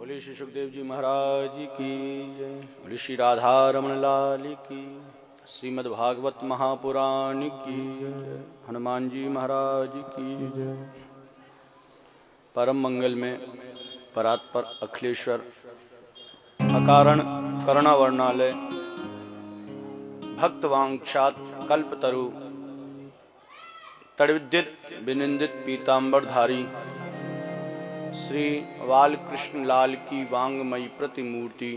बोले श्री सुखदेव जी महाराज की जय। बोले श्री राधा रमण लाल की। श्रीमद् भागवत महापुराण की जय। हनुमान जी महाराज की जय। परम मंगल में परात्पर अखिलेश्वर अकारण करुणावर्णालय भक्तवांक्षात कल्पतरु तड़विद्युत विनिंदित पीतांबरधारी श्री बालकृष्ण लाल की वांगमयी प्रतिमूर्ति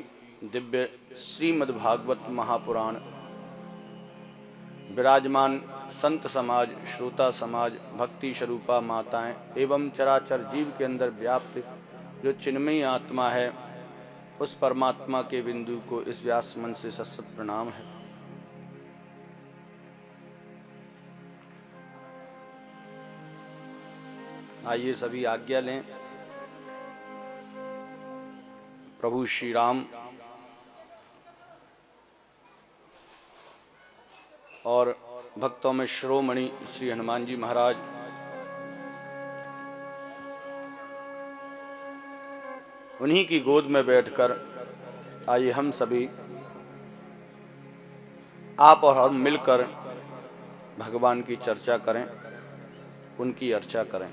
दिव्य श्रीमद्भागवत महापुराण विराजमान संत समाज, श्रोता समाज, भक्ति स्वरूपा माताएं एवं चराचर जीव के अंदर व्याप्त जो चिन्मयी आत्मा है, उस परमात्मा के बिंदु को इस व्यास मन से सत्सत प्रणाम है। आइए सभी आज्ञा लें। प्रभु श्री राम और भक्तों में शिरोमणि श्री हनुमान जी महाराज उन्हीं की गोद में बैठकर आइए हम सभी आप और हम मिलकर भगवान की चर्चा करें, उनकी अर्चा करें।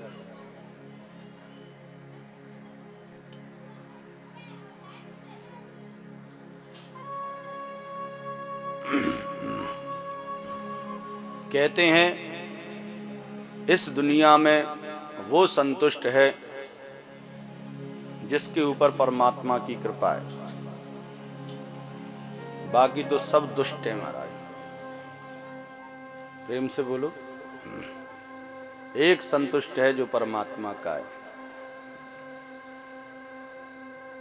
कहते हैं इस दुनिया में वो संतुष्ट है जिसके ऊपर परमात्मा की कृपा है, बाकी तो सब दुष्ट है महाराज। प्रेम से बोलो। एक संतुष्ट है जो परमात्मा का है।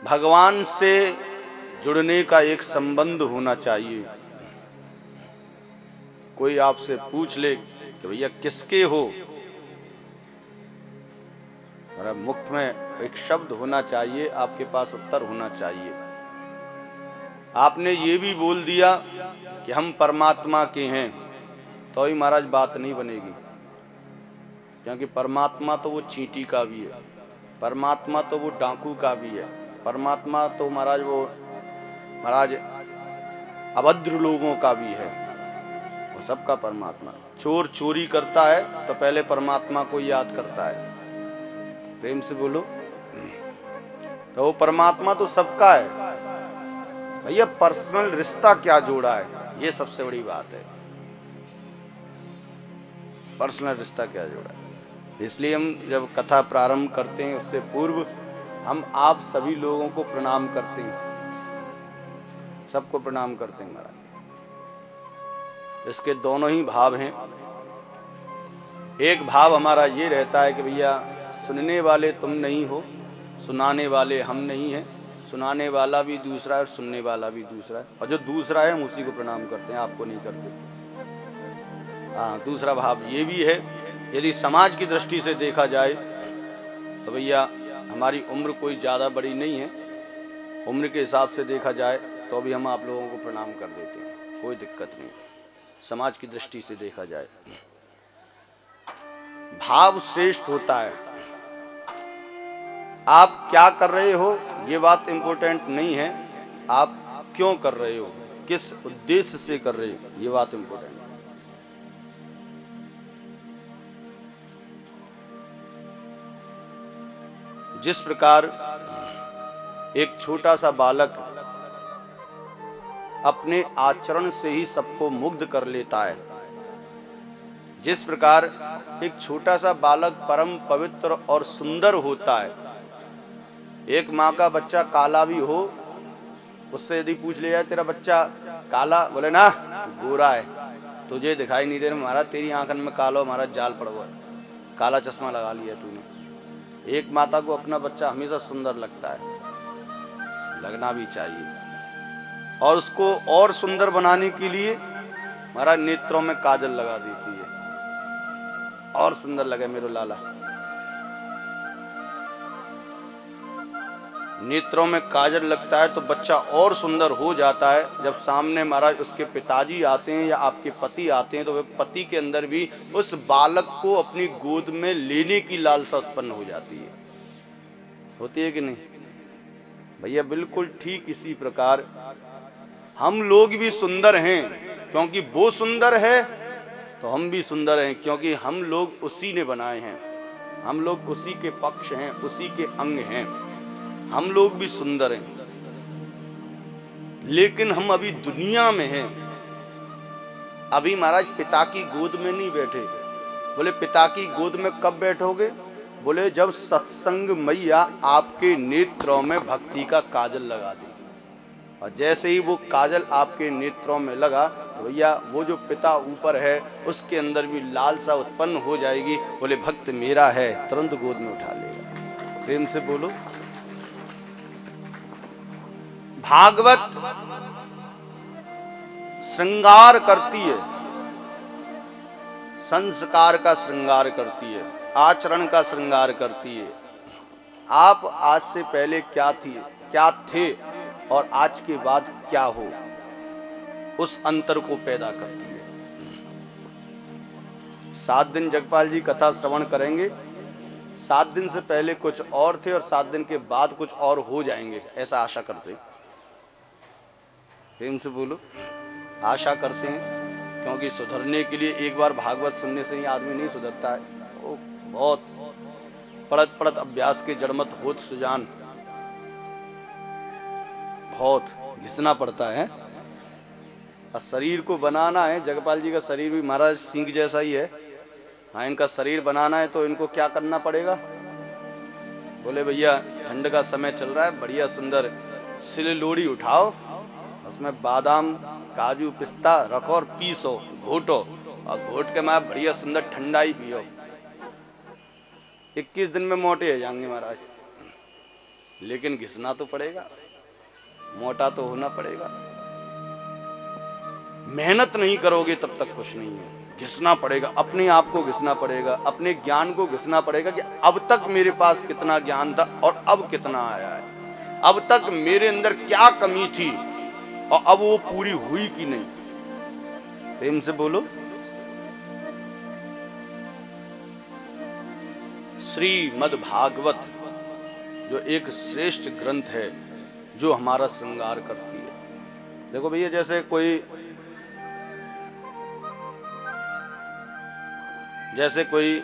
भगवान से जुड़ने का एक संबंध होना चाहिए। कोई आपसे पूछ ले कि भैया किसके हो, मुख में एक शब्द होना चाहिए, आपके पास उत्तर होना चाहिए। आपने ये भी बोल दिया कि हम परमात्मा के हैं, तो ही महाराज बात नहीं बनेगी। क्योंकि परमात्मा तो वो चींटी का भी है, परमात्मा तो वो डाकू का भी है, परमात्मा तो महाराज अभद्र लोगों का भी है, वो सबका परमात्मा। चोर चोरी करता है तो पहले परमात्मा को याद करता है। प्रेम से बोलो। तो वो परमात्मा तो सबका है भैया। पर्सनल रिश्ता क्या जोड़ा है, ये सबसे बड़ी बात है। पर्सनल रिश्ता क्या जोड़ा है। इसलिए हम जब कथा प्रारंभ करते हैं उससे पूर्व हम आप सभी लोगों को प्रणाम करते हैं, सबको प्रणाम करते हैं महाराज। इसके दोनों ही भाव हैं। एक भाव हमारा ये रहता है कि भैया सुनने वाले तुम नहीं हो, सुनाने वाले हम नहीं हैं। सुनाने वाला भी दूसरा है और सुनने वाला भी दूसरा है, और जो दूसरा है हम उसी को प्रणाम करते हैं, आपको नहीं करते। हाँ, दूसरा भाव ये भी है। यदि समाज की दृष्टि से देखा जाए तो भैया हमारी उम्र कोई ज़्यादा बड़ी नहीं है। उम्र के हिसाब से देखा जाए तो भी हम आप लोगों को प्रणाम कर देते हैं, कोई दिक्कत नहीं। समाज की दृष्टि से देखा जाए भाव श्रेष्ठ होता है। आप क्या कर रहे हो ये बात इंपॉर्टेंट नहीं है, आप क्यों कर रहे हो, किस उद्देश्य से कर रहे हो, ये बात इंपॉर्टेंट है। जिस प्रकार एक छोटा सा बालक अपने आचरण से ही सबको मुग्ध कर लेता है, जिस प्रकार एक छोटा सा बालक परम पवित्र और सुंदर होता है। एक माँ का बच्चा काला भी हो, उससे यदि पूछ लिया जाए तेरा बच्चा काला, बोले ना गोरा है, तुझे दिखाई नहीं दे रहा महाराज, तेरी आंखन में कालो हमारा जाल पड़ हुआ है, काला चश्मा लगा लिया तूने। एक माता को अपना बच्चा हमेशा सुंदर लगता है, लगना भी चाहिए। और उसको और सुंदर बनाने के लिए महाराज नेत्रों में काजल लगा देती है, और सुंदर लगे मेरे लाला। नेत्रों में काजल लगता है तो बच्चा और सुंदर हो जाता है। जब सामने महाराज उसके पिताजी आते हैं या आपके पति आते हैं तो वे पति के अंदर भी उस बालक को अपनी गोद में लेने की लालसा उत्पन्न हो जाती है। होती है कि नहीं? भैया बिल्कुल ठीक इसी प्रकार हम लोग भी सुंदर हैं, क्योंकि वो सुंदर है तो हम भी सुंदर हैं, क्योंकि हम लोग उसी ने बनाए हैं, हम लोग उसी के पक्ष हैं, उसी के अंग हैं, हम लोग भी सुंदर हैं। लेकिन हम अभी दुनिया में हैं, अभी महाराज पिता की गोद में नहीं बैठे। बोले पिता की गोद में कब बैठोगे? बोले जब सत्संग मैया आपके नेत्रों में भक्ति का काजल लगा देगी, और जैसे ही वो काजल आपके नेत्रों में लगा तो भैया वो जो पिता ऊपर है उसके अंदर भी लालसा उत्पन्न हो जाएगी। बोले भक्त मेरा है, तुरंत गोद में उठा लेगा। प्रेम से बोलो। भागवत श्रृंगार करती है, संस्कार का श्रृंगार करती है, आचरण का श्रृंगार करती है। आप आज से पहले क्या थे और आज के बाद क्या हो, उस अंतर को पैदा करती है। 7 दिन जगपाल जी कथा श्रवण करेंगे। 7 दिन से पहले कुछ और थे और 7 दिन के बाद कुछ और हो जाएंगे, ऐसा आशा करते। प्रेम से बोलो। आशा करते हैं, क्योंकि सुधरने के लिए एक बार भागवत सुनने से ही आदमी नहीं सुधरता है। वो बहुत पड़त पड़त अभ्यास के जड़मत होत सुजान, बहुत घिसना पड़ता है। और शरीर को बनाना है, जगपाल जी का शरीर भी महाराज सिंह जैसा ही है। हाँ, इनका शरीर बनाना है तो इनको क्या करना पड़ेगा? बोले भैया ठंड का समय चल रहा है, बढ़िया सुंदर सिललोड़ी उठाओ, उसमें बादाम काजू पिस्ता रखो और पीसो, घोटो, और घोट के मैं बढ़िया सुंदर ठंडा ही पियो। 21 दिन में मोटे हो जाएंगे महाराज। लेकिन घिसना तो पड़ेगा, मोटा तो होना पड़ेगा। मेहनत नहीं करोगे तब तक कुछ नहीं है। घिसना पड़ेगा, अपने आप को घिसना पड़ेगा, अपने ज्ञान को घिसना पड़ेगा कि अब तक मेरे पास कितना ज्ञान था और अब कितना आया है, अब तक मेरे अंदर क्या कमी थी और अब वो पूरी हुई कि नहीं। प्रेम से बोलो। श्रीमद् भागवत जो एक श्रेष्ठ ग्रंथ है, जो हमारा श्रृंगार करती है। देखो भैया, जैसे कोई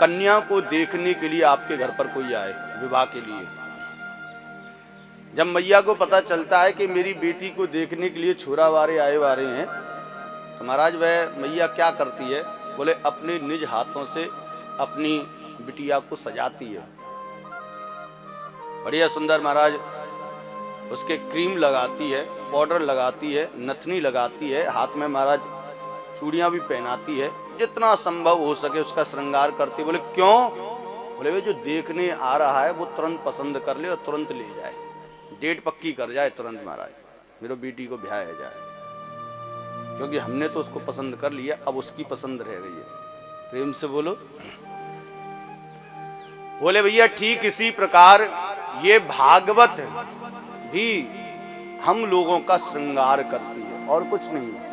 कन्या को देखने के लिए आपके घर पर कोई आए विवाह के लिए, जब मैया को पता चलता है कि मेरी बेटी को देखने के लिए छोरा वारे आए वारे हैं, तो महाराज वह मैया क्या करती है? बोले अपने निज हाथों से अपनी बिटिया को सजाती है, बढ़िया सुंदर महाराज उसके क्रीम लगाती है, पाउडर लगाती है, नथनी लगाती है, हाथ में महाराज चूड़ियां भी पहनाती है, जितना संभव हो सके उसका श्रृंगार करती है। बोले क्यों? बोले वे जो देखने आ रहा है वो तुरंत पसंद कर ले और तुरंत ले जाए, डेट पक्की कर जाए तुरंत, महाराज मेरी बेटी को ब्याह जाए, क्योंकि हमने तो उसको पसंद कर लिया, अब उसकी पसंद रह गई है। प्रेम से बोलो। बोले भैया ठीक इसी प्रकार ये भागवत भी हम लोगों का श्रृंगार करती है और कुछ नहीं है,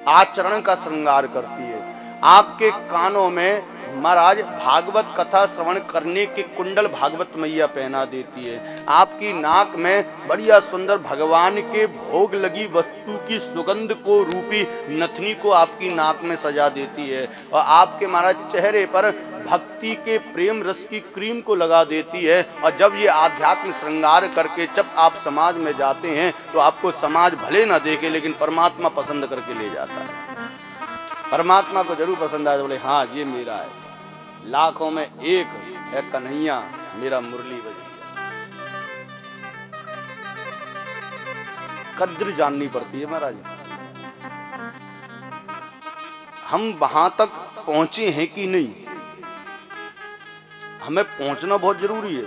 आचरण का श्रृंगार करती है। आपके कानों में महाराज भागवत कथा श्रवण करने के कुंडल भागवत मैया पहना देती है, आपकी नाक में बढ़िया सुंदर भगवान के भोग लगी वस्तु की सुगंध को रूपी नथनी को आपकी नाक में सजा देती है, और आपके महाराज चेहरे पर भक्ति के प्रेम रस की क्रीम को लगा देती है। और जब ये आध्यात्म श्रृंगार करके जब आप समाज में जाते हैं तो आपको समाज भले ना देखे, लेकिन परमात्मा पसंद करके ले जाता है। परमात्मा को जरूर पसंद आया, बोले हाँ ये मेरा है, लाखों में एक है कन्हैया मेरा मुरली बजैया। कद्र जाननी पड़ती है महाराज। हम वहां तक पहुंचे हैं कि नहीं, हमें पहुंचना बहुत जरूरी है।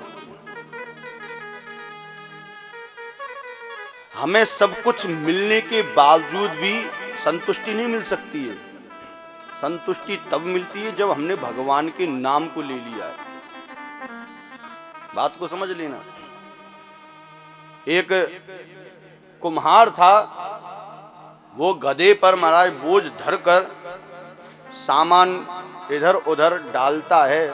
हमें सब कुछ मिलने के बावजूद भी संतुष्टि नहीं मिल सकती है। संतुष्टि तब मिलती है जब हमने भगवान के नाम को ले लिया है। बात को समझ लेना। एक कुम्हार था, वो गधे पर महाराज बोझ धरकर सामान इधर उधर डालता है,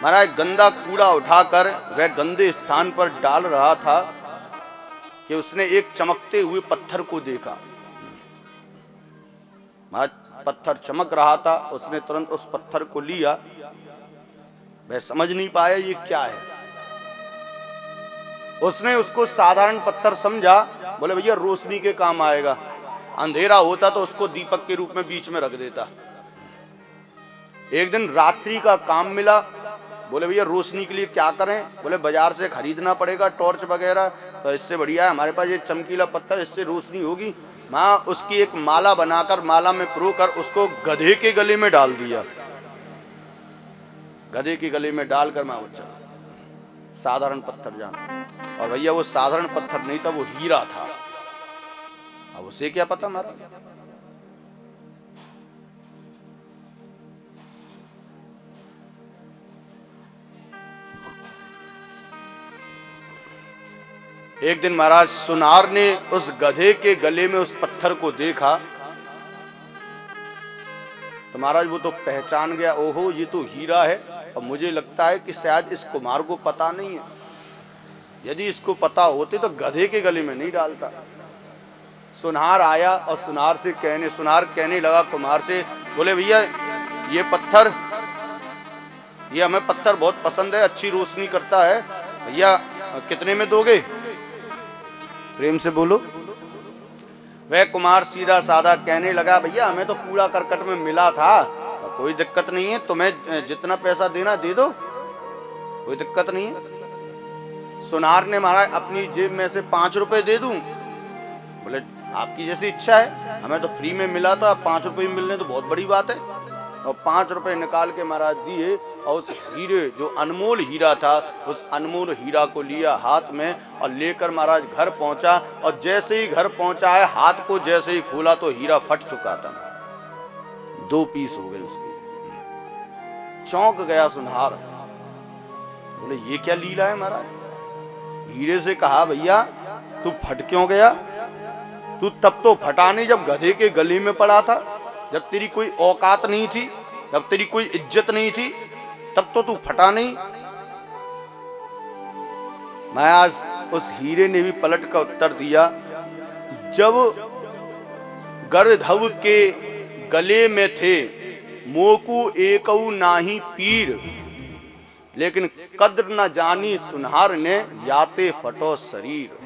महाराज गंदा कूड़ा उठाकर वह गंदे स्थान पर डाल रहा था कि उसने एक चमकते हुए पत्थर को देखा। महाराज पत्थर चमक रहा था, उसने तुरंत उस पत्थर को लिया। वह समझ नहीं पाया ये क्या है। उसने उसको साधारण पत्थर समझा, बोले भैया रोशनी के काम आएगा। अंधेरा होता तो उसको दीपक के रूप में बीच में रख देता। एक दिन रात्रि का काम मिला, बोले भैया रोशनी के लिए क्या करें? बोले बाजार से खरीदना पड़ेगा टॉर्च वगैरह, तो इससे बढ़िया है हमारे पास ये चमकीला पत्थर, इससे रोशनी होगी। माँ उसकी एक माला बनाकर माला में पिरोकर उसको गधे के गले में डाल दिया। गधे के गले में डालकर माँ बच्चा साधारण पत्थर जाना, और भैया वो साधारण पत्थर नहीं था, वो हीरा था। अब उसे क्या पता मारा। एक दिन महाराज सुनार ने उस गधे के गले में उस पत्थर को देखा तो महाराज वो तो पहचान गया, ओहो ये तो हीरा है। और मुझे लगता है कि शायद इस कुम्हार को पता नहीं है, यदि इसको पता होते तो गधे के गले में नहीं डालता। सुनार आया और सुनार कहने लगा कुम्हार से, बोले भैया ये पत्थर, ये हमें पत्थर बहुत पसंद है, अच्छी रोशनी करता है, भैया कितने में दोगे? प्रेम से बोलो। वह कुमार सीधा साधा कहने लगा, भैया हमें तो कूड़ा करकट में मिला था, कोई दिक्कत नहीं है, तुम्हें जितना पैसा देना दे दो, कोई दिक्कत नहीं है। सुनार ने महाराज अपनी जेब में से 5 रुपए दे दूं? बोले आपकी जैसी इच्छा है, हमें तो फ्री में मिला था, 5 रुपए मिलने तो बहुत बड़ी बात है। और 5 रुपए निकाल के महाराज दिए और उस हीरे, जो अनमोल हीरा था, उस अनमोल हीरा को लिया हाथ में और लेकर महाराज घर पहुंचा। और जैसे ही घर पहुंचा है, हाथ को जैसे ही खोला तो हीरा फट चुका था, 2 पीस हो गए उसके। चौंक गया सुनार, बोले ये क्या लीला है महाराज। हीरे से कहा, भैया तू फट क्यों गया? तू तब तो फटा नहीं जब गधे के गले में पड़ा था, जब तेरी कोई औकात नहीं थी, जब तेरी कोई इज्जत नहीं थी, तब तो तू फटा नहीं। महाराज उस हीरे ने भी पलट का उत्तर दिया, जब गर्धव के गले में थे मोकू एकऊ नाही पीर, लेकिन कद्र न जानी सुनार ने याते फटो शरीर।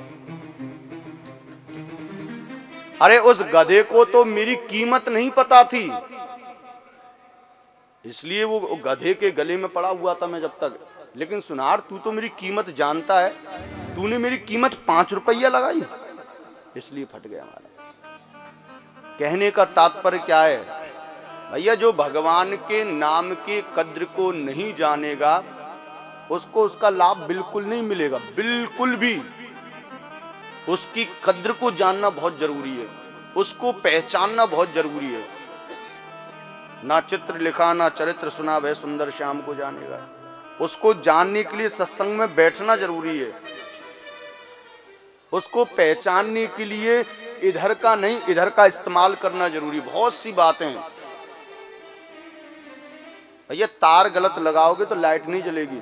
अरे उस गधे को तो मेरी कीमत नहीं पता थी, इसलिए वो गधे के गले में पड़ा हुआ था मैं जब तक। लेकिन सुनार तू तो मेरी कीमत जानता है, तूने मेरी कीमत 5 रुपया लगाई, इसलिए फट गया हमारा। कहने का तात्पर्य क्या है भैया, जो भगवान के नाम के कद्र को नहीं जानेगा उसको उसका लाभ बिल्कुल नहीं मिलेगा, बिल्कुल भी। उसकी कद्र को जानना बहुत जरूरी है, उसको पहचानना बहुत जरूरी है। ना चित्र लिखा ना चरित्र सुना वह सुंदर श्याम को जानेगा। उसको जानने के लिए सत्संग में बैठना जरूरी है, उसको पहचानने के लिए इधर का नहीं इधर का इस्तेमाल करना जरूरी। बहुत सी बातें हैं भैया, तार गलत लगाओगे तो लाइट नहीं जलेगी।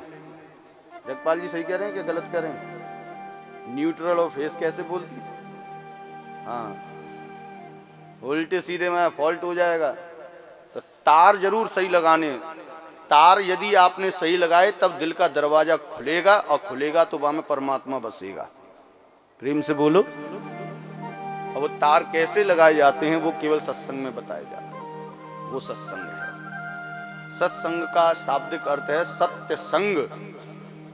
जगपाल जी सही कह रहे हैं कि गलत कह रहे हैं? न्यूट्रल और फेस कैसे बोलती? हाँ, उल्टे सीधे में फॉल्ट हो जाएगा। तो तार जरूर सही लगाने। तार यदि आपने सही लगाए तब दिल का दरवाजा खुलेगा, और खुलेगा तो वहां में परमात्मा बसेगा। प्रेम से बोलो। और वो तार कैसे लगाए जाते हैं वो केवल सत्संग में बताए जाते हैं, वो सत्संग है। सत्संग का शाब्दिक अर्थ है सत्य संग,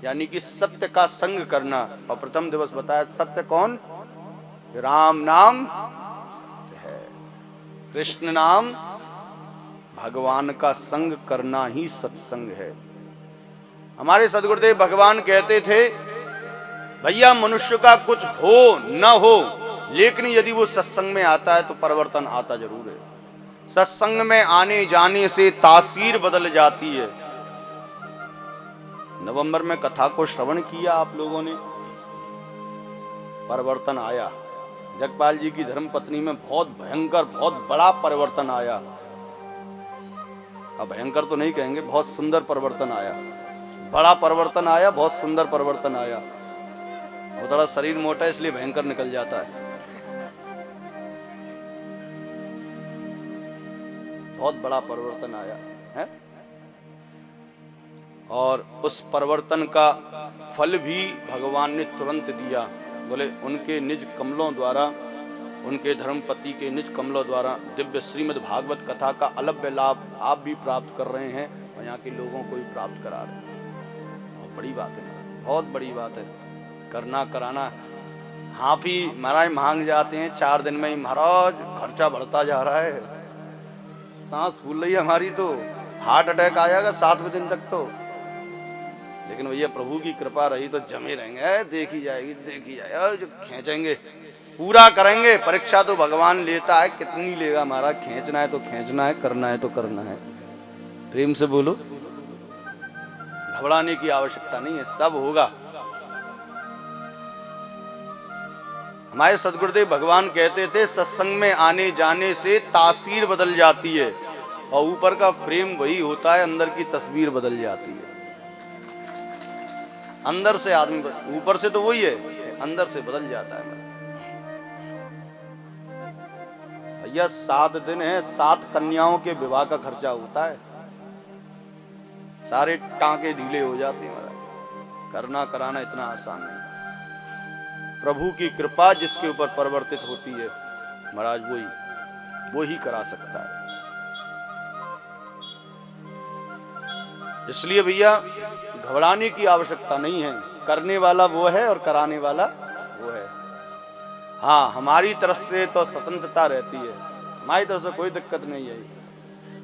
यानी कि सत्य का संग करना। और प्रथम दिवस बताया सत्य कौन? राम नाम है, कृष्ण नाम, भगवान का संग करना ही सत्संग है। हमारे सदगुरुदेव भगवान कहते थे भैया मनुष्य का कुछ हो न हो, लेकिन यदि वो सत्संग में आता है तो परिवर्तन आता जरूर है। सत्संग में आने जाने से तासीर बदल जाती है। नवंबर में कथा को श्रवण किया आप लोगों ने, परिवर्तन आया। जगपाल जी की धर्मपत्नी में बहुत भयंकर, बहुत बड़ा परिवर्तन आया। अब भयंकर तो नहीं कहेंगे, बहुत सुंदर परिवर्तन आया। बड़ा परिवर्तन आया, बहुत सुंदर परिवर्तन आया। वो थोड़ा शरीर मोटा है इसलिए भयंकर निकल जाता है। बहुत बड़ा परिवर्तन आया है और उस परिवर्तन का फल भी भगवान ने तुरंत दिया। बोले उनके निज कमलों द्वारा, उनके धर्मपति के निज कमलों द्वारा दिव्य श्रीमद् भागवत कथा का अलभ्य लाभ आप भी प्राप्त कर रहे हैं और यहाँ के लोगों को भी प्राप्त करा रहे हैं। बहुत बड़ी बात है, बहुत बड़ी बात है। करना कराना हाफी महाराज मांग जाते हैं 4 दिन में ही, महाराज खर्चा बढ़ता जा रहा है, सांस फूल रही है हमारी, तो हार्ट अटैक आ जाएगा 7वें दिन तक तो। लेकिन भैया प्रभु की कृपा रही तो जमे रहेंगे, देखी जाएगी देखी जाएगी, जो खींचेंगे पूरा करेंगे। परीक्षा तो भगवान लेता है, कितनी लेगा हमारा, खींचना है तो खींचना है, करना है तो करना है। प्रेम से बोलो, घबराने की आवश्यकता नहीं है, सब होगा। हमारे सदगुरुदेव भगवान कहते थे सत्संग में आने जाने से तासीर बदल जाती है और ऊपर का फ्रेम वही होता है, अंदर की तस्वीर बदल जाती है। अंदर से आदमी, ऊपर से तो वही है, अंदर से बदल जाता है। भैया 7 दिन है, 7 कन्याओं के विवाह का खर्चा होता है, सारे टांके ढीले हो जाते हैं महाराज। करना कराना इतना आसान नहीं। प्रभु की कृपा जिसके ऊपर परिवर्तित होती है महाराज, वो ही करा सकता है। इसलिए भैया घबराने की आवश्यकता नहीं है, करने वाला वो है और कराने वाला वो है। हाँ, हमारी तरफ से तो स्वतंत्रता रहती है, हमारी तरफ से कोई दिक्कत नहीं है।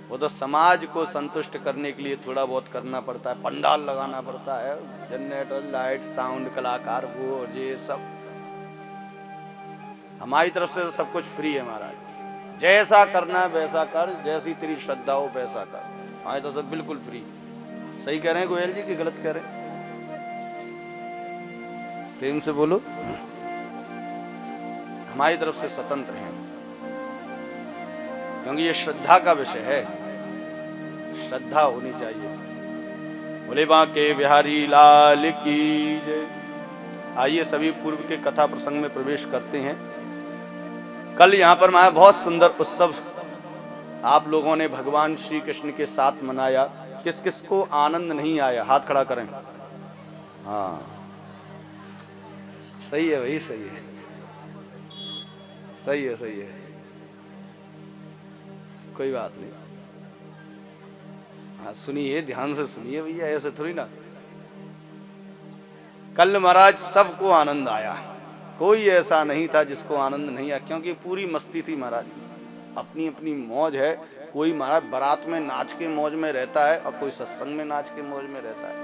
वो तो समाज को संतुष्ट करने के लिए थोड़ा बहुत करना पड़ता है, पंडाल लगाना पड़ता है, जनरेटर, लाइट, साउंड, कलाकार, वो ये सब। हमारी तरफ से तो सब कुछ फ्री है महाराज, जैसा करना है वैसा कर, जैसी तेरी श्रद्धा हो वैसा कर। हमारी तरफ से बिल्कुल फ्री। सही कह रहे हैं गोयल जी कि गलत कह रहे हैं? प्रेम से बोलो, हमारी तरफ से स्वतंत्र हैं, क्योंकि ये श्रद्धा का विषय है, श्रद्धा होनी चाहिए। बोले बांके बिहारी लाल की जय। आइए सभी पूर्व के कथा प्रसंग में प्रवेश करते हैं। कल यहाँ पर माया बहुत सुंदर उत्सव आप लोगों ने भगवान श्री कृष्ण के साथ मनाया। किस किस को आनंद नहीं आया, हाथ खड़ा करें। हाँ सही है भाई, सही है, सही है, सही है, कोई बात नहीं। हाँ सुनिए, ध्यान से सुनिए भैया, ऐसे थोड़ी ना। कल महाराज सबको आनंद आया, कोई ऐसा नहीं था जिसको आनंद नहीं आया, क्योंकि पूरी मस्ती थी महाराज, अपनी अपनी मौज है। कोई महाराज बारात में नाच के मौज में रहता है और कोई सत्संग में नाच के मौज में रहता है।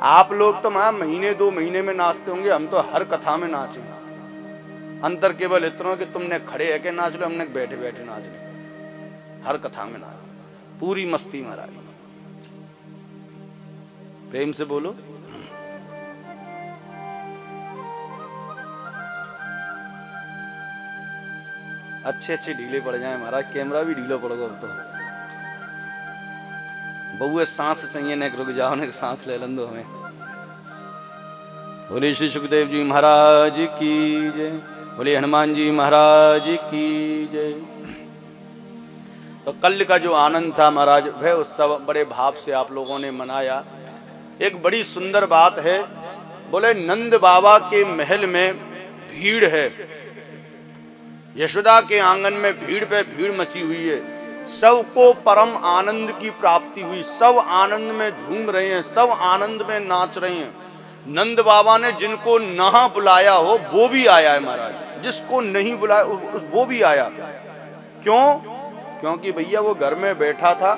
आप लोग तो महाराज महीने 2 महीने में नाचते होंगे, हम तो हर कथा में नाचे। अंतर केवल इतना कि तुमने खड़े है के नाच लो, हमने बैठे बैठे नाच लो, हर कथा में नाच, पूरी मस्ती महाराज। प्रेम से बोलो, अच्छे अच्छे ढीले पड़ जाए महाराज, कैमरा भी ढीलो पड़ गया तो। बहुए सांस चाहिए, ने रुक जाओ, ने सांस ले लन दो हमें। बोले श्री सुखदेव जी महाराज की जय, बोले हनुमान जी महाराज की जय। तो कल का जो आनंद था महाराज, वह उत्सव बड़े भाव से आप लोगों ने मनाया। एक बड़ी सुंदर बात है, बोले नंद बाबा के महल में भीड़ है, यशोदा के आंगन में भीड़ पे भीड़ मची हुई है, सबको परम आनंद की प्राप्ति हुई, सब आनंद में झूम रहे हैं, सब आनंद में नाच रहे हैं। नंद बाबा ने जिनको ना बुलाया हो वो भी आया है महाराज, जिसको नहीं बुलाया वो भी आया। क्यों? क्योंकि भैया वो घर में बैठा था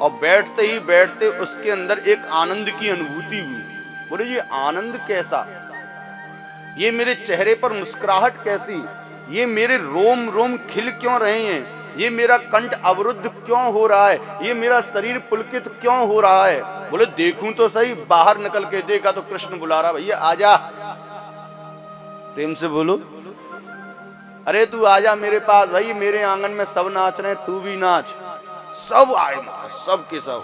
और बैठते ही बैठते उसके अंदर एक आनंद की अनुभूति हुई। बोले ये आनंद कैसा, ये मेरे चेहरे पर मुस्कुराहट कैसी, ये मेरे रोम रोम खिल क्यों रहे हैं, ये मेरा कंठ अवरुद्ध क्यों हो रहा है, ये मेरा शरीर पुलकित क्यों हो रहा है। बोले देखूं तो सही, बाहर निकल के देखा तो कृष्ण बुला रहा, भैया आजा। प्रेम से बोलो, अरे तू आजा मेरे पास, भाई मेरे आंगन में सब नाच रहे हैं, तू भी नाच। सब आए, सब के सब।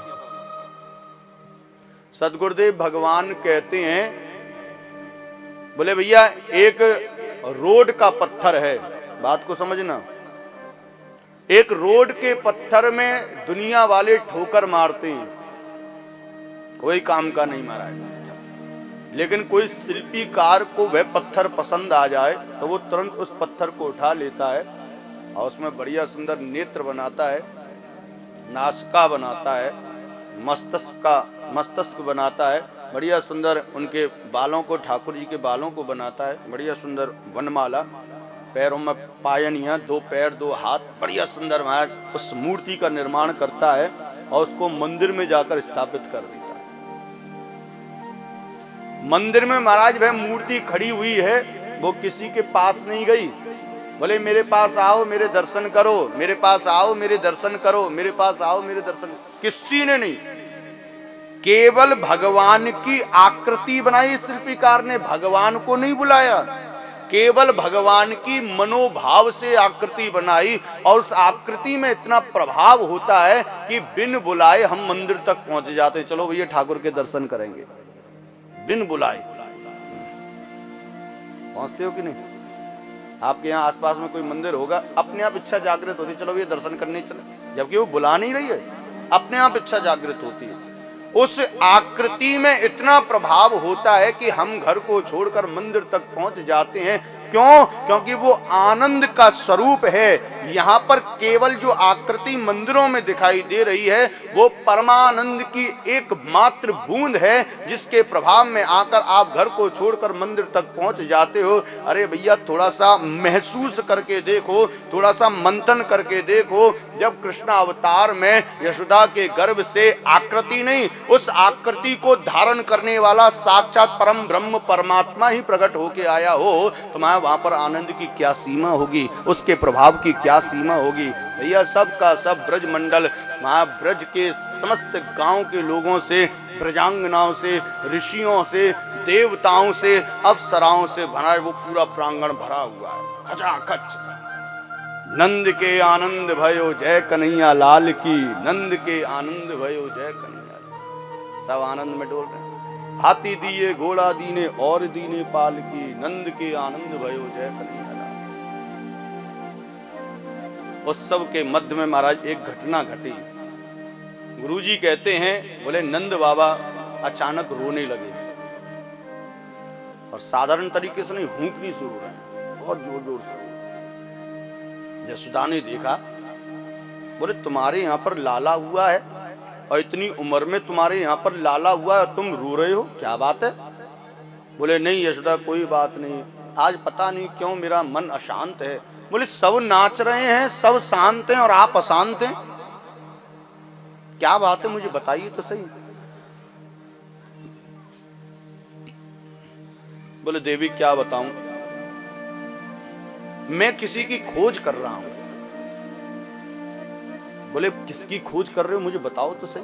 सदगुरुदेव भगवान कहते हैं, बोले भैया एक रोड का पत्थर है, बात को समझना, एक रोड के पत्थर में दुनिया वाले ठोकर मारते हैं, कोई काम का नहीं मारा है, लेकिन कोई शिल्पीकार को वह पत्थर पसंद आ जाए तो वो तुरंत उस पत्थर को उठा लेता है और उसमें बढ़िया सुंदर नेत्र बनाता है, नासिका बनाता है, मस्तक बनाता है, बढ़िया सुंदर उनके बालों को, ठाकुर जी के बालों को बनाता है, बढ़िया सुंदर वनमाला, पैरों में पायनियां, 2 पैर 2 हाथ, बढ़िया सुंदर वहां उस मूर्ति का निर्माण करता है और उसको मंदिर में जाकर स्थापित कर देता है। मंदिर में महाराज वह मूर्ति खड़ी हुई है, वो किसी के पास नहीं गई, बोले मेरे पास आओ मेरे दर्शन करो, मेरे पास आओ मेरे दर्शन करो, मेरे पास आओ मेरे दर्शन, किसी ने नहीं, केवल भगवान की आकृति बनाई शिल्पीकार ने, भगवान को नहीं बुलाया, केवल भगवान की मनोभाव से आकृति बनाई और उस आकृति में इतना प्रभाव होता है कि बिन बुलाए हम मंदिर तक पहुंच जाते हैं। चलो भैया ठाकुर के दर्शन करेंगे, बिन बुलाए पहुंचते हो कि नहीं? आपके यहाँ आसपास में कोई मंदिर होगा, अपने आप इच्छा जागृत होती, चलो ये दर्शन करने चले, जबकि वो बुला नहीं रही है, अपने आप इच्छा जागृत होती है। उस आकृति में इतना प्रभाव होता है कि हम घर को छोड़कर मंदिर तक पहुंच जाते हैं। क्यों? क्योंकि वो आनंद का स्वरूप है। यहाँ पर केवल जो आकृति मंदिरों में दिखाई दे रही है वो परमानंद की एक मात्र बूंद है, जिसके प्रभाव में आकर आप घर को छोड़कर मंदिर तक पहुंच जाते हो। अरे भैया थोड़ा सा महसूस करके देखो, थोड़ा सा मंथन करके देखो, जब कृष्ण अवतार में यशोदा के गर्भ से आकृति नहीं, उस आकृति को धारण करने वाला साक्षात परम ब्रह्म परमात्मा ही प्रकट होके आया हो, तो वहां पर आनंद की क्या सीमा होगी, उसके प्रभाव की क्या सीमा होगी। भैया सब का सब ब्रज मंडल, महाब्रज के समस्त गांव के लोगों से, ब्रजांगनाओं से, ऋषियों से, देवताओं से, अप्सराओं से भरा है, वो पूरा प्रांगण भरा हुआ है खचाखच। नंद के आनंद भयो जय कन्हैया लाल की, नंद के आनंद भयो जय कन्हैया, सब आनंद में डोल रहे हैं। हाथी दिए घोड़ा दीने और दीने पाल की, नंद के आनंद भयो जय कन्हैया लाल। उत्सव के मध्य में महाराज एक घटना घटी। गुरुजी कहते हैं, बोले नंद बाबा अचानक रोने लगे और साधारण तरीके से नहीं, हूंकनी शुरू हो रहे हैं, बहुत जोर जोर से। यशोदा ने देखा, बोले तुम्हारे यहाँ पर लाला हुआ है और इतनी उम्र में तुम्हारे यहाँ पर लाला हुआ है, तुम रो रहे हो, क्या बात है? बोले नहीं यशोदा कोई बात नहीं, आज पता नहीं क्यों मेरा मन अशांत है। बोले सब नाच रहे हैं, सब शांत हैं और आप अशांत हैं, क्या बात है मुझे बताइए तो सही। बोले देवी क्या बताऊं, मैं किसी की खोज कर रहा हूं। बोले किसकी खोज कर रहे हो, मुझे बताओ तो सही।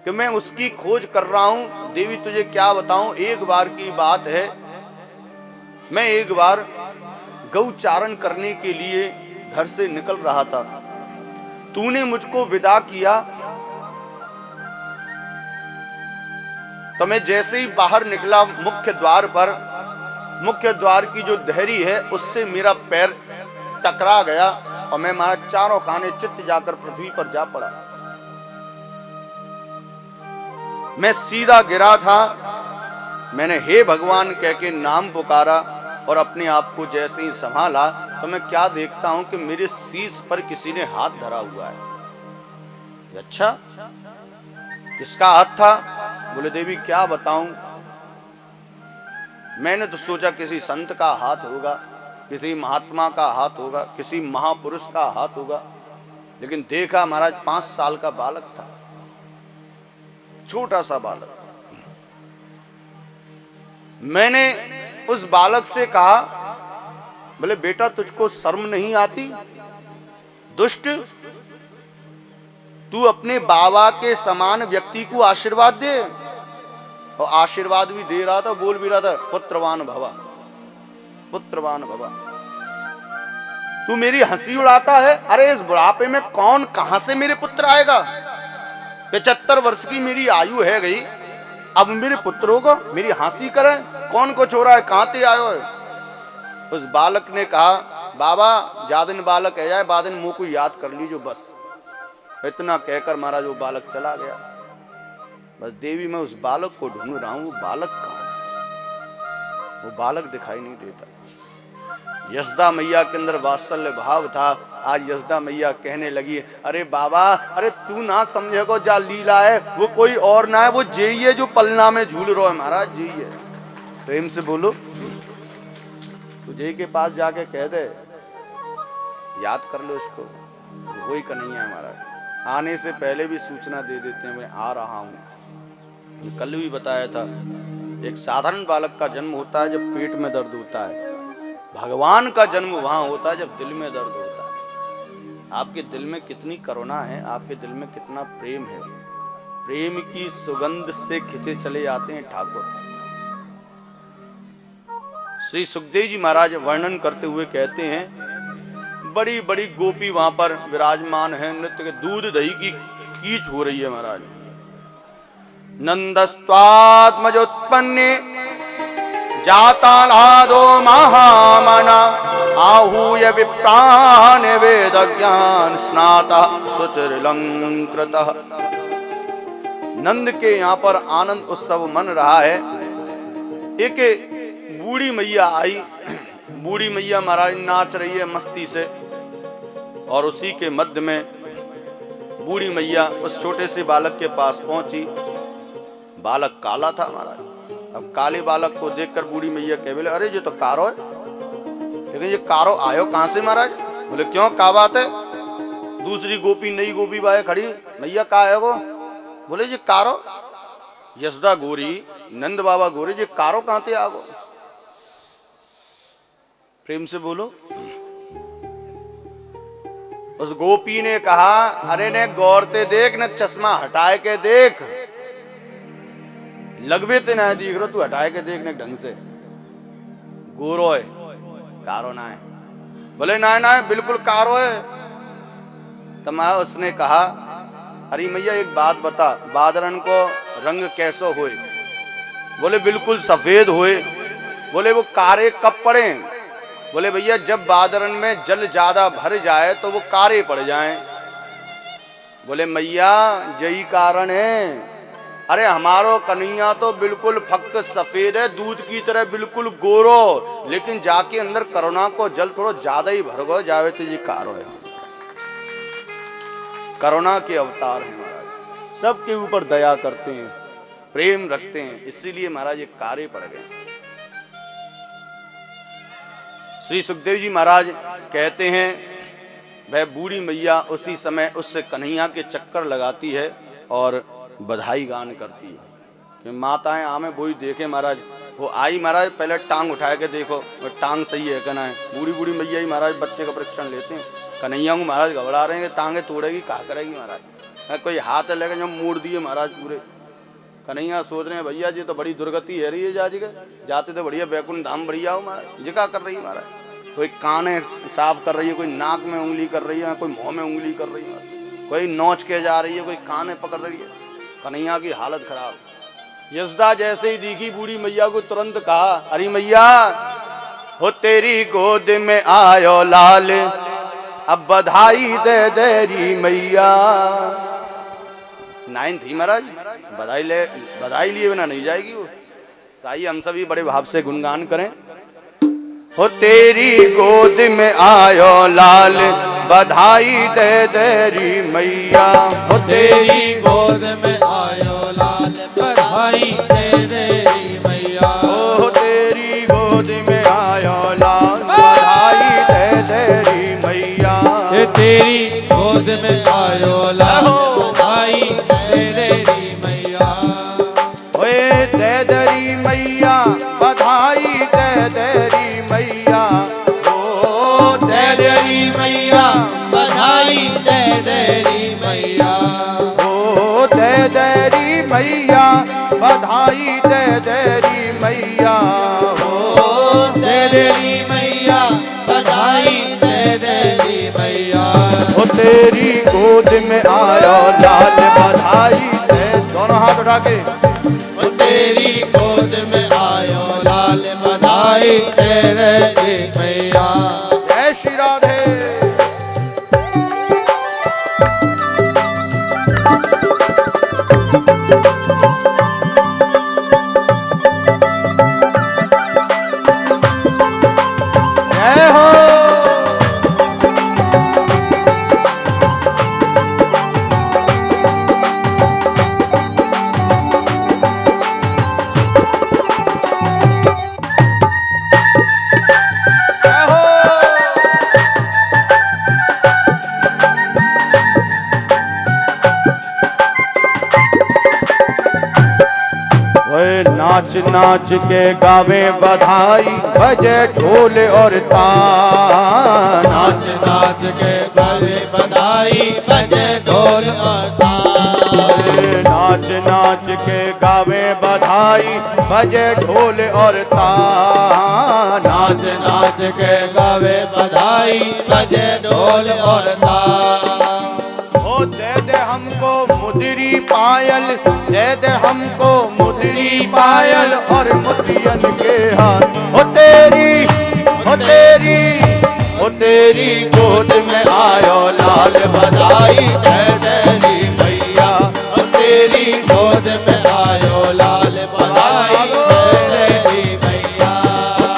कि मैं उसकी खोज कर रहा हूं। देवी तुझे क्या बताऊं, एक बार की बात है, मैं एक बार गौचारण करने के लिए घर से निकल रहा था, तूने मुझको विदा किया, तो मैं जैसे ही बाहर निकला मुख्य द्वार पर, मुख्य द्वार की जो धैरी है उससे मेरा पैर टकरा गया और मैं मारा चारों खाने चित्त जाकर पृथ्वी पर जा पड़ा। मैं सीधा गिरा था, मैंने हे भगवान कह के नाम पुकारा और अपने आप को जैसे ही संभाला तो मैं क्या देखता हूं कि मेरे शीश पर किसी ने हाथ धरा हुआ है। अच्छा किसका हाथ था? बोले देवी क्या बताऊं, मैंने तो सोचा किसी संत का हाथ होगा, किसी महात्मा का हाथ होगा, किसी महापुरुष का हाथ होगा, लेकिन देखा महाराज 5 साल का बालक था, छोटा सा बालक। मैंने उस बालक से कहा, बोले बेटा तुझको शर्म नहीं आती, दुष्ट, तू अपने बाबा के समान व्यक्ति को आशीर्वाद दे। और आशीर्वाद भी दे रहा था, बोल भी रहा था पुत्रवान भवा, पुत्रवान भवा। तू मेरी हंसी उड़ाता है, अरे इस बुढ़ापे में कौन कहां से मेरे पुत्र आएगा, 75 वर्ष की मेरी आयु है गई, अब मेरे पुत्रों को मेरी हंसी करे, कौन को छोड़ा है, कहां से आयो है। उस बालक ने कहा, बाबा जादिन बालक है जाए, बादिन मुंह को याद कर लीजिए बस। इतना कहकर महाराज वो बालक चला गया। बस देवी मैं उस बालक को ढूंढ रहा हूं, वो बालक कहां है, वो बालक दिखाई नहीं देता। यशोदा मैया के अंदर वात्सल्य भाव था। आज यशोदा मैया कहने लगी, अरे बाबा, अरे तू ना समझेगो जा लीला है, वो कोई और ना है, वो जेई है जो पलना में झूल रहा है महाराज, जेई है। प्रेम से बोलो, तू जेई के पास जाके कह दे, याद कर लो इसको, वही कन्हैया है महाराज। आने से पहले भी सूचना दे देते हैं, मैं आ रहा हूं। कल भी बताया था, एक साधारण बालक का जन्म होता है जब पेट में दर्द होता है, भगवान का जन्म वहां होता है जब दिल में दर्द होता है। आपके दिल में कितनी करुणा है, आपके दिल में कितना प्रेम है, प्रेम की सुगंध से खिंचे चले जाते हैं ठाकुर। श्री सुखदेव जी महाराज वर्णन करते हुए कहते हैं, बड़ी बड़ी गोपी वहां पर विराजमान है, नृत्य के दूध दही की कीच हो रही है महाराज। नंदस्त्वात्मजोत्पन्ने जातालादो महामना आहूय विप्रान वेद ज्ञान स्नाता सुचिरलंकृतः। नंद के यहाँ पर आनंद उत्सव मन रहा है। एक बूढ़ी मैया आई, बूढ़ी मैया महाराज नाच रही है मस्ती से, और उसी के मध्य में बूढ़ी मैया उस छोटे से बालक के पास पहुंची। बालक काला था महाराज। अब काले बालक को देखकर बूढ़ी मैया कह बोले, अरे ये तो कारो है। लेकिन ये कारो आयो कहां से महाराज? बोले क्यों, क्या बात है? दूसरी गोपी, नई गोपी बाए खड़ी, मैया कहा है वो? बोले ये कारो, यशोदा गोरी, नंद बाबा गोरी, ये कारो कहां से आगो? प्रेम से बोलो। उस गोपी ने कहा, अरे ने गौरते देख, न चश्मा हटाए के देख, लगवे ते ना दिख रहा, तू हटाए के देख ने ढंग से। गोरो है, कारो ना है। बोले ना ना बिल्कुल कारो है। तब उसने कहा, अरे मैया एक बात बता, बादरन को रंग कैसो होए? बोले बिल्कुल सफेद होए। बोले वो कारे कब पड़े? बोले भैया जब बादरन में जल ज्यादा भर जाए तो वो कारे पड़ जाएं। बोले मैया यही कारण है। अरे हमारो कन्हैया तो बिल्कुल फक्त सफेद है, दूध की तरह बिल्कुल गोरो, लेकिन जाके अंदर करुणा को जल थोड़ा ज्यादा ही भर गो जावे तो ये कारो है। करुणा के अवतार हैं महाराज, सबके ऊपर दया करते हैं, प्रेम रखते हैं, इसीलिए महाराज ये कारे पड़ गए। श्री सुखदेव जी महाराज कहते हैं, वह बूढ़ी मैया उसी समय उससे कन्हैया के चक्कर लगाती है और बधाई गान करती है कि माताएं आमे वही देखे महाराज। वो आई महाराज, पहले टांग उठा के देखो वो टांग सही है कहना है। बूढ़ी बूढ़ी मैया ही महाराज बच्चे का परीक्षण लेते हैं। कन्हैया को महाराज घबरा रहे हैं, टांगे तोड़ेगी, क्या करेगी महाराज? कोई हाथ लेके जब मोड़ दिए महाराज पूरे। कन्हैया सोच रहे हैं भैया जी तो बड़ी दुर्गति है रही है, जाजी के जाते तो बढ़िया बैकुंठ धाम बढ़िया हो महाराज। ये क्या कर रही है महाराज? कोई कान साफ कर रही है, कोई नाक में उंगली कर रही है, कोई मुंह में उंगली कर रही है, कोई नोच के जा रही है, कोई कान पकड़ रही है। कन्हैया की हालत खराब। यशोदा जैसे ही दिखी बूढ़ी मैया को तुरंत कहा, अरे मैया हो तेरी गोद में आयो लाल, अब बधाई दे देरी मैया। नाइन थी महाराज, बधाई लिए बिना नहीं जाएगी वो। तो आइए हम सभी बड़े भाव से गुणगान करें। हो तेरी गोद में आयो लाल, बधाई दे देरी मैया। हो तेरी गोद में आयो लाल, बधाई दे देरी मैया। हो तेरी गोद में आयो लाल, बधाई दे देरी मैया। तेरी गोद में आयो लाल, बधाई दे देरी मैया। ओए दे देरी मैया, बधाई दे देरी मैया। ओ दे देरी मैया, बधाई दे देरी मैया। ओ दे देरी मैया, बधाई दे देरी मैया। ओ दे देरी मैया, बधाई दे देरी मैया। ओ तेरी गोद में आयो लाल बधाई दे। दोनों हाथ उठा के तेरी गोद में आयो लाल बधाई दे रे मैया। जय श्री राधे। जय हो। नाच नाच के गावे बधाई बजे ढोल और तान। नाच नाच के गावे बधाई बजे ढोल और तान। नाच नाच के गावे बधाई बजे ढोल और तान। नाच नाच के गावे बधाई बजे ढोल और तान। ओ दे दे हमको मुदरी पायल, दे दे हमको मुदरी पायल और मोतियन के हाथ। ओ तेरी गोद में आयो लाल बधाई दे तेरी मैया। ओ तेरी गोद में आयो लाल बधाई दे तेरी मैया।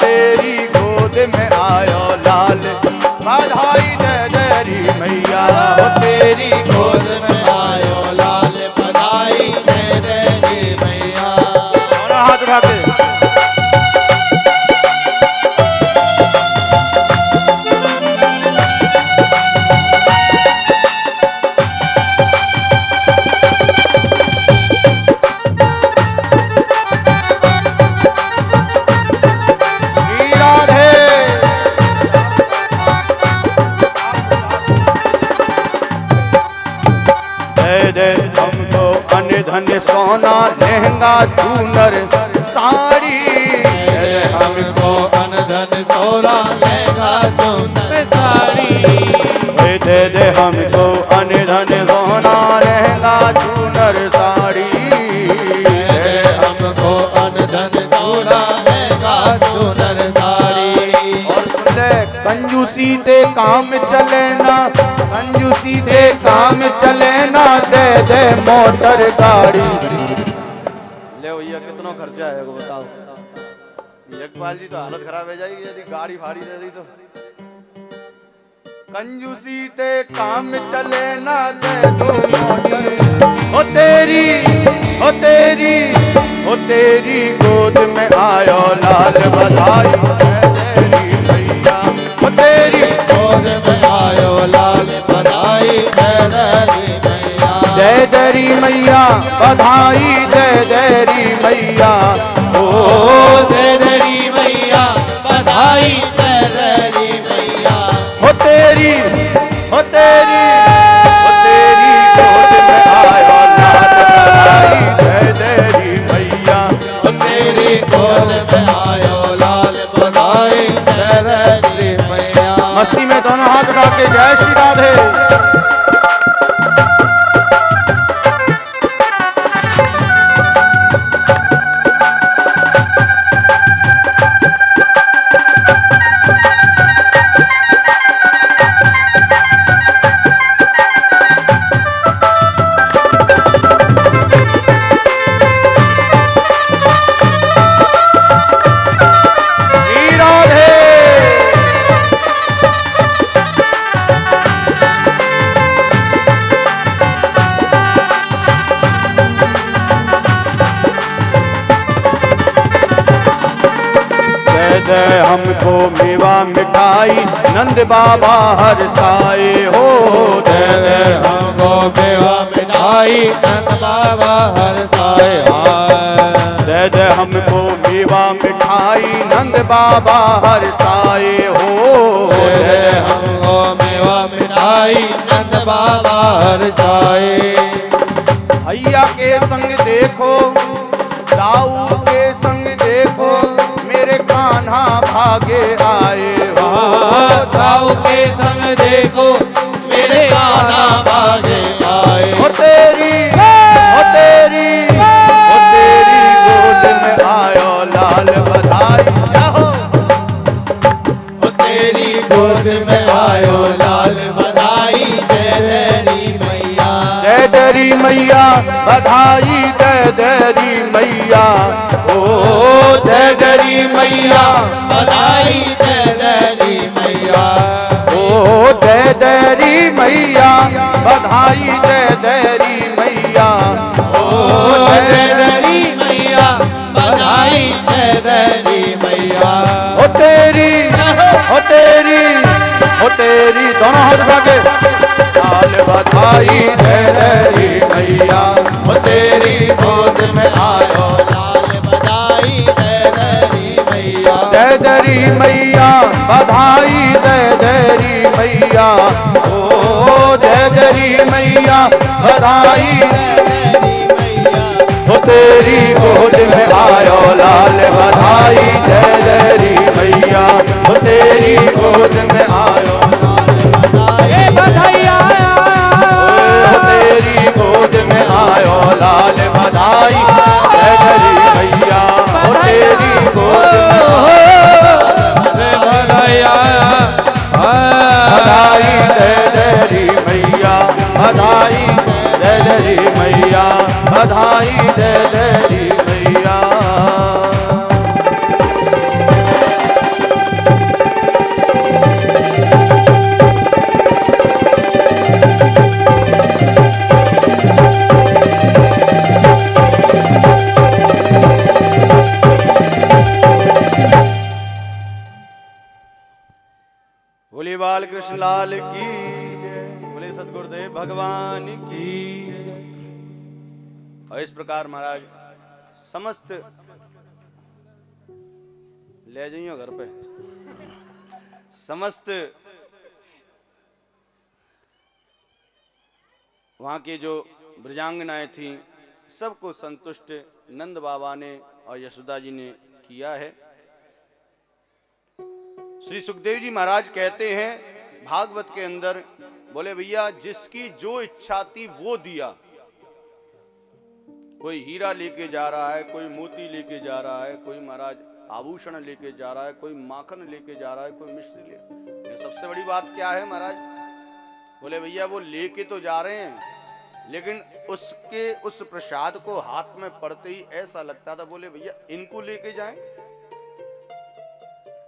तेरी गोद में आयो लाल बधाई दे तेरी मैया। तेरी गोद में आयो लाल बधाई दे तेरी मैया। हाथ उठा के हमको अन्न धन सोना लहंगा चूनर साड़ी। हमको अन्न धन सोना लहंगा चूनर साड़ी। दे दे हमको अन्न धन सोना लहंगा चूनर साड़ी। हमको अन्न धन सोना लहंगा चूनर साड़ी। और सुन ले कंजूसी ते काम चले ना, कंजूसी ते काम चले ना, दे दे मोटर गाड़ी। ले भैया कितना खर्चा है वो बताओ। यकबाल जी तो हालत खराब हो जाएगी यदि गाड़ी भाड़ी दे दी तो। कंजूसी ते काम चले ना, दे दो मोटर। ओ तेरी गोद में आयो लाल बधाई दे तेरी मैया। ओ तेरी गोद में आयो लाल बधाई दे तेरी मैया। जय तेरी मैया बधाई दे तेरी मैया। ओ दे तेरी मैया बधाई दे तेरी मैया। हो तेरी गोद में आयो लाल बधाई दे तेरी मैया। ओ तेरी गोद में आयो लाल बधाई दे तेरी मैया। मस्ती में दोनों हाथ उठा के जय श्री राधे। दे हमको मेवा मिठाई नंद बाबा हर साए हो। दे हमको मेवा मिठाई नंद बाबा हर साए। दे हमको मेवा मिठाई नंद बाबा हर साए हो। दे हमको मेवा मिठाई नंद बाबा हर साए। भैया के संग देखो, दाऊ के संग देखो, मेरे कान्हा भागे आए हो। दाऊ के संग देखो, मेरे कान्हा भागे में आयो लाल बधाई जय तेरी मैया। जय तेरी मैया बधाई जय तेरी मैया। ओ जय तेरी मैया बधाई जय तेरी मैया। ओ जय तेरी मैया बधाई जय तेरी मैया। ओ जय तेरी मैया बधाई जय तेरी मैया। ओ तेरी दोनों हाथ उठा के लाल बधाई जय तेरी मैया। ओ तेरी गोद में आयो लाल बधाई जय तेरी मैया। जय तेरी मैया बधाई जय तेरी मैया। ओ जय तेरी मैया बधाई जय तेरी मैया। ओ तेरी गोद में आयो लाल बधाई जय तेरी मैया। ओ तेरी गोद में आयो बधाई आया। ओ तेरी गोद में आयो लाल बधाई जय तेरी मैया। ओ तेरी गोद में बधाई आया। बधाई जय तेरी मैया। बधाई जय तेरी मैया। बधाई जय तेरी मैया। बोले बाल कृष्ण लाल की जय। बोले सतगुरुदेव भगवान की जय। और इस प्रकार महाराज समस्त ले जाइयो घर पे समस्त वहां की जो ब्रजांगनाएं थी सबको संतुष्ट नंद बाबा ने और यशोदा जी ने किया है। श्री सुखदेव जी महाराज कहते हैं भागवत के अंदर, बोले भैया जिसकी जो इच्छा थी वो दिया। कोई हीरा लेके जा रहा है, कोई मोती लेके जा रहा है, कोई महाराज आभूषण लेके जा रहा है, कोई माखन लेके जा रहा है, कोई मिश्री ले। सबसे बड़ी बात क्या है महाराज? बोले भैया वो लेके तो जा रहे हैं लेकिन उसके उस प्रसाद को हाथ में पड़ते ही ऐसा लगता था बोले भैया इनको लेके जाएं,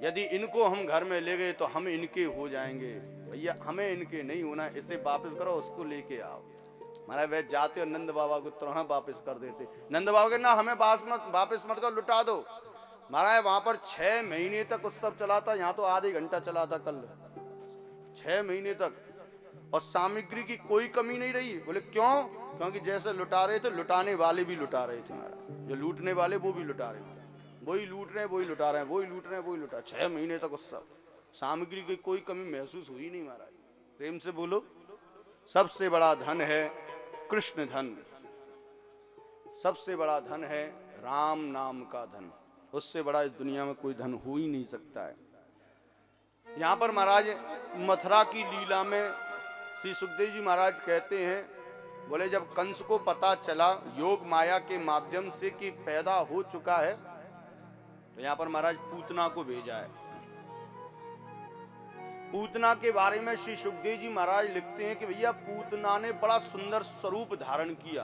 यदि इनको हम घर में ले गए तो हम इनके हो जाएंगे। भैया हमें इनके नहीं होना, इसे वापस करो, उसको लेके आओ। महाराज वे जाते और नंद बाबा को तुरंत वापस कर देते। नंद बाबा के ना हमें वापस मत करो, लुटा दो। महाराज वहां पर 6 महीने तक उत्सव चला था, यहाँ तो आधे घंटा चला था कल। 6 महीने तक और सामग्री की कोई कमी नहीं रही। बोले क्यों? क्योंकि जैसे लुटा रहे थे लुटाने वाले भी लुटा रहे थे महाराज। जो लूटने वाले वो भी लुटा रहे थे, वही लूट रहे हैं वही लुटा रहे हैं, वही लूट रहे हैं वही लुटा। 6 महीने तक उत्सव, सामग्री की कोई कमी महसूस हुई नहीं महाराज। प्रेम से बोलो। सबसे बड़ा धन है कृष्ण धन, सबसे बड़ा धन है राम नाम का धन। उससे बड़ा इस दुनिया में कोई धन हो ही नहीं सकता है। यहाँ पर महाराज मथुरा की लीला में श्री सुखदेव जी महाराज कहते हैं, बोले जब कंस को पता चला योग माया के माध्यम से कि पैदा हो चुका है, तो यहाँ पर महाराज पूतना को भेजा है। पूतना के बारे में श्री सुखदेव जी महाराज लिखते हैं कि भैया पूतना ने बड़ा सुंदर स्वरूप धारण किया।